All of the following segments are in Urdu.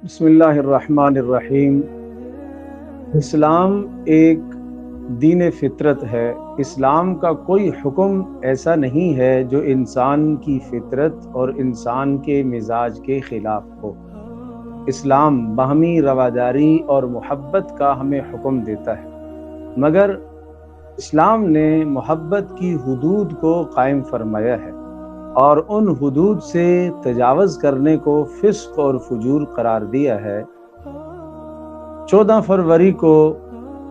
بسم اللہ الرحمن الرحیم۔ اسلام ایک دین فطرت ہے۔ اسلام کا کوئی حکم ایسا نہیں ہے جو انسان کی فطرت اور انسان کے مزاج کے خلاف ہو۔ اسلام باہمی رواداری اور محبت کا ہمیں حکم دیتا ہے، مگر اسلام نے محبت کی حدود کو قائم فرمایا ہے اور ان حدود سے تجاوز کرنے کو فسق اور فجور قرار دیا ہے۔ 14 فروری کو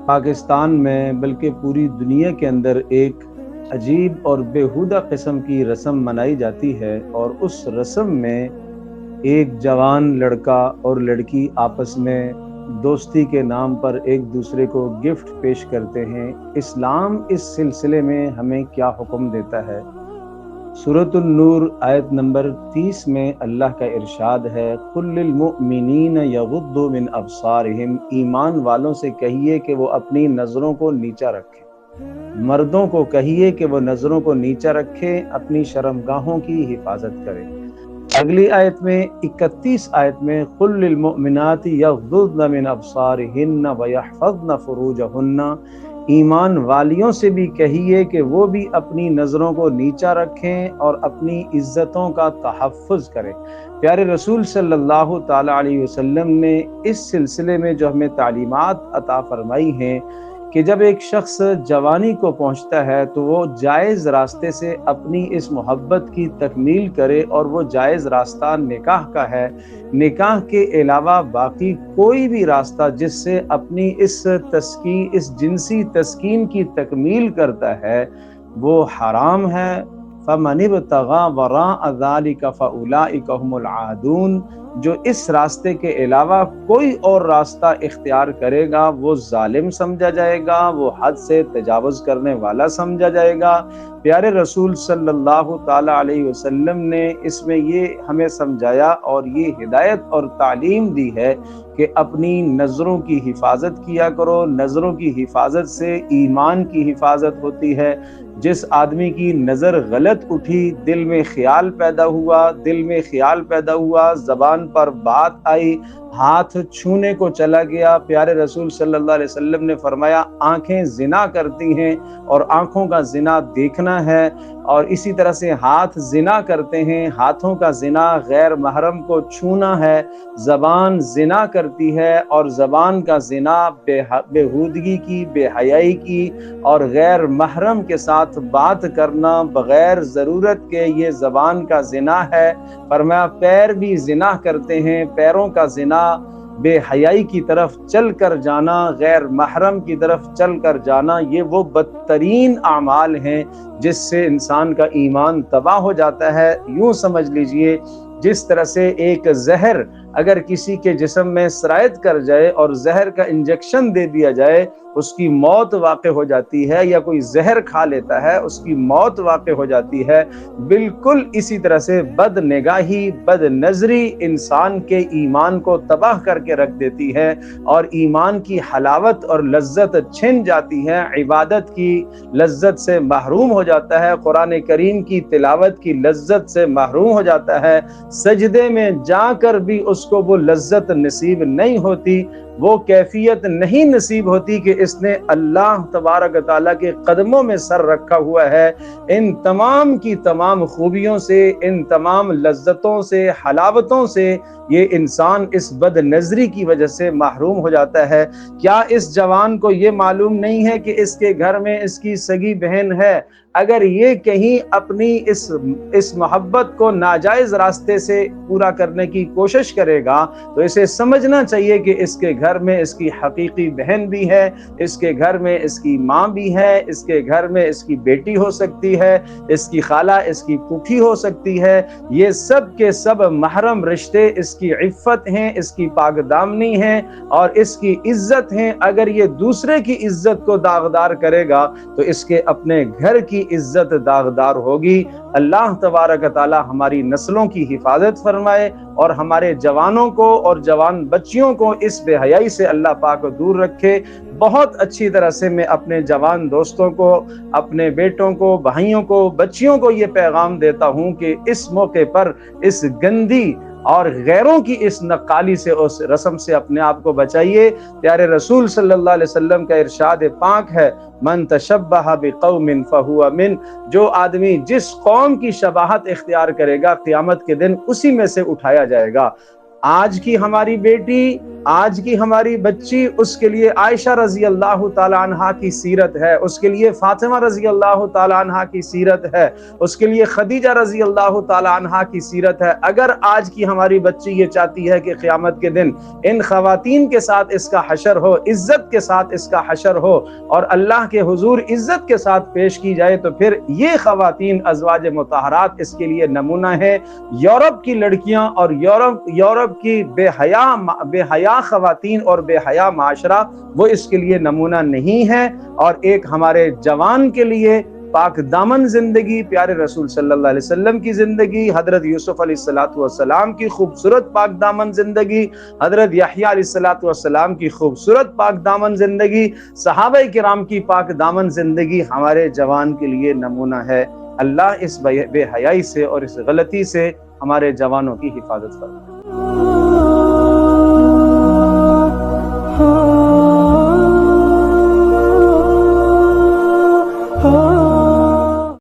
پاکستان میں بلکہ پوری دنیا کے اندر ایک عجیب اور بیہودہ قسم کی رسم منائی جاتی ہے، اور اس رسم میں ایک جوان لڑکا اور لڑکی آپس میں دوستی کے نام پر ایک دوسرے کو گفٹ پیش کرتے ہیں۔ اسلام اس سلسلے میں ہمیں کیا حکم دیتا ہے؟ سورۃ النور آیت نمبر 30 میں اللہ کا ارشاد ہے، قُل لِّلْمُؤْمِنِينَ يَغُضُّوا مِنْ أَبْصَارِهِمْ، ایمان والوں سے کہیے کہ وہ اپنی نظروں کو نیچا رکھیں۔ مردوں کو کہیے کہ وہ نظروں کو نیچا رکھیں، اپنی شرمگاہوں کی حفاظت کریں۔ اگلی آیت میں 31 آیت میں قُل لِّلْمُؤْمِنَاتِ يَغْضُضْنَ مِنْ أَبْصَارِهِنَّ وَيَحْفَظْنَ فُرُوجَهُنَّ، ایمان والیوں سے بھی کہیے کہ وہ بھی اپنی نظروں کو نیچا رکھیں اور اپنی عزتوں کا تحفظ کریں۔ پیارے رسول صلی اللہ تعالی علیہ وسلم نے اس سلسلے میں جو ہمیں تعلیمات عطا فرمائی ہیں کہ جب ایک شخص جوانی کو پہنچتا ہے تو وہ جائز راستے سے اپنی اس محبت کی تکمیل کرے، اور وہ جائز راستہ نکاح کا ہے۔ نکاح کے علاوہ باقی کوئی بھی راستہ جس سے اپنی اس جنسی تسکین کی تکمیل کرتا ہے وہ حرام ہے۔ فَمَنِ ابْتَغَىٰ وَرَاءَ ذَلِكَ فَأُولَٰئِكَ هُمُ الْعَادُونَ، جو اس راستے کے علاوہ کوئی اور راستہ اختیار کرے گا وہ ظالم سمجھا جائے گا، وہ حد سے تجاوز کرنے والا سمجھا جائے گا۔ پیارے رسول صلی اللہ تعالی علیہ وسلم نے اس میں یہ ہمیں سمجھایا اور یہ ہدایت اور تعلیم دی ہے کہ اپنی نظروں کی حفاظت کیا کرو۔ نظروں کی حفاظت سے ایمان کی حفاظت ہوتی ہے۔ جس آدمی کی نظر غلط اٹھی، دل میں خیال پیدا ہوا، زبان پر بات آئی، ہاتھ چھونے کو چلا گیا، پیارے رسول صلی اللہ علیہ وسلم نے فرمایا آنکھیں زنا کرتی ہیں اور آنکھوں کا زنا دیکھنا ہے، اور اسی طرح سے ہاتھ زنا کرتے ہیں، ہاتھوں کا زنا غیر محرم کو چھونا ہے، زبان زنا کرتی ہے اور زبان کا زنا بےہودگی کی، بے حیائی کی اور غیر محرم کے ساتھ بات کرنا بغیر ضرورت کے، یہ زبان کا زنا ہے۔ فرمایا پیر بھی زنا کرتے ہیں، پیروں کا زنا بے حیائی کی طرف چل کر جانا، غیر محرم کی طرف چل کر جانا، یہ وہ بدترین اعمال ہیں جس سے انسان کا ایمان تباہ ہو جاتا ہے۔ یوں سمجھ لیجئے جس طرح سے ایک زہر اگر کسی کے جسم میں سرایت کر جائے اور زہر کا انجیکشن دے دیا جائے اس کی موت واقع ہو جاتی ہے، یا کوئی زہر کھا لیتا ہے اس کی موت واقع ہو جاتی ہے، بالکل اسی طرح سے بد نگاہی، بد نظری انسان کے ایمان کو تباہ کر کے رکھ دیتی ہے اور ایمان کی حلاوت اور لذت چھن جاتی ہے، عبادت کی لذت سے محروم ہو جاتا ہے، قرآن کریم کی تلاوت کی لذت سے محروم ہو جاتا ہے، سجدے میں جا کر بھی اس کو وہ لذت نصیب نہیں ہوتی، وہ کیفیت نہیں نصیب ہوتی کہ اس نے اللہ تبارک تعالیٰ کے قدموں میں سر رکھا ہوا ہے۔ ان تمام کی تمام خوبیوں سے، ان تمام لذتوں سے، حلاوتوں سے یہ انسان اس بد نظری کی وجہ سے محروم ہو جاتا ہے۔ کیا اس جوان کو یہ معلوم نہیں ہے کہ اس کے گھر میں اس کی سگی بہن ہے؟ اگر یہ کہیں اپنی اس محبت کو ناجائز راستے سے پورا کرنے کی کوشش کرے گا تو اسے سمجھنا چاہیے کہ اس کے گھر میں اس کی حقیقی بہن بھی ہے، اس کے گھر میں اس کی ماں بھی ہے، اس کے گھر میں اس کی بیٹی ہو سکتی ہے، اس کی خالہ، اس کی پھوپھی ہو سکتی ہے، یہ سب کے سب محرم رشتے اس کی عفت ہیں، اس کی پاک دامنی ہیں اور اس کی عزت ہیں۔ اگر یہ دوسرے کی عزت کو داغدار کرے گا تو اس کے اپنے گھر کی عزت داغدار ہوگی۔ اللہ تبارک تعالی ہماری نسلوں کی حفاظت فرمائے اور ہمارے جوانوں کو اور جوان بچیوں کو اس بے حیائی سے اللہ پاک دور رکھے۔ بہت اچھی طرح سے میں اپنے جوان دوستوں کو، اپنے بیٹوں کو، بھائیوں کو، بچیوں کو یہ پیغام دیتا ہوں کہ اس موقع پر اس گندی اور غیروں کی اس نقالی سے، اس رسم سے اپنے آپ کو بچائیے۔ پیارے رسول صلی اللہ علیہ وسلم کا ارشاد پاک ہے، من تشبہ بقوم فہو من، جو آدمی جس قوم کی شباہت اختیار کرے گا قیامت کے دن اسی میں سے اٹھایا جائے گا۔ آج کی ہماری بیٹی، آج کی ہماری بچی، اس کے لیے عائشہ رضی اللہ تعالی عنہا کی سیرت ہے، اس کے لیے فاطمہ رضی اللہ تعالی عنہا کی سیرت ہے، اس کے لیے خدیجہ رضی اللہ تعالی عنہا کی سیرت ہے۔ اگر آج کی ہماری بچی یہ چاہتی ہے کہ قیامت کے دن ان خواتین کے ساتھ اس کا حشر ہو، عزت کے ساتھ اس کا حشر ہو اور اللہ کے حضور عزت کے ساتھ پیش کی جائے، تو پھر یہ خواتین ازواج مطہرات اس کے لیے نمونہ ہے۔ یورپ کی لڑکیاں اور یورپ کی بے حیا خواتین اور بے حیا معاشرہ، وہ اس کے لیے نمونہ نہیں ہے۔ اور ایک ہمارے جوان کے لیے پاک دامن زندگی، پیارے رسول صلی اللہ علیہ وسلم کی زندگی، حضرت یوسف علیہ السلام کی خوبصورت پاک دامن زندگی، حضرت یحییٰ علیہ السلام کی خوبصورت پاک دامن زندگی، صحابہ کرام کی پاک دامن زندگی ہمارے جوان کے لیے نمونہ ہے۔ اللہ اس بے حیائی سے اور اس غلطی سے ہمارے جوانوں کی حفاظت فرمائے۔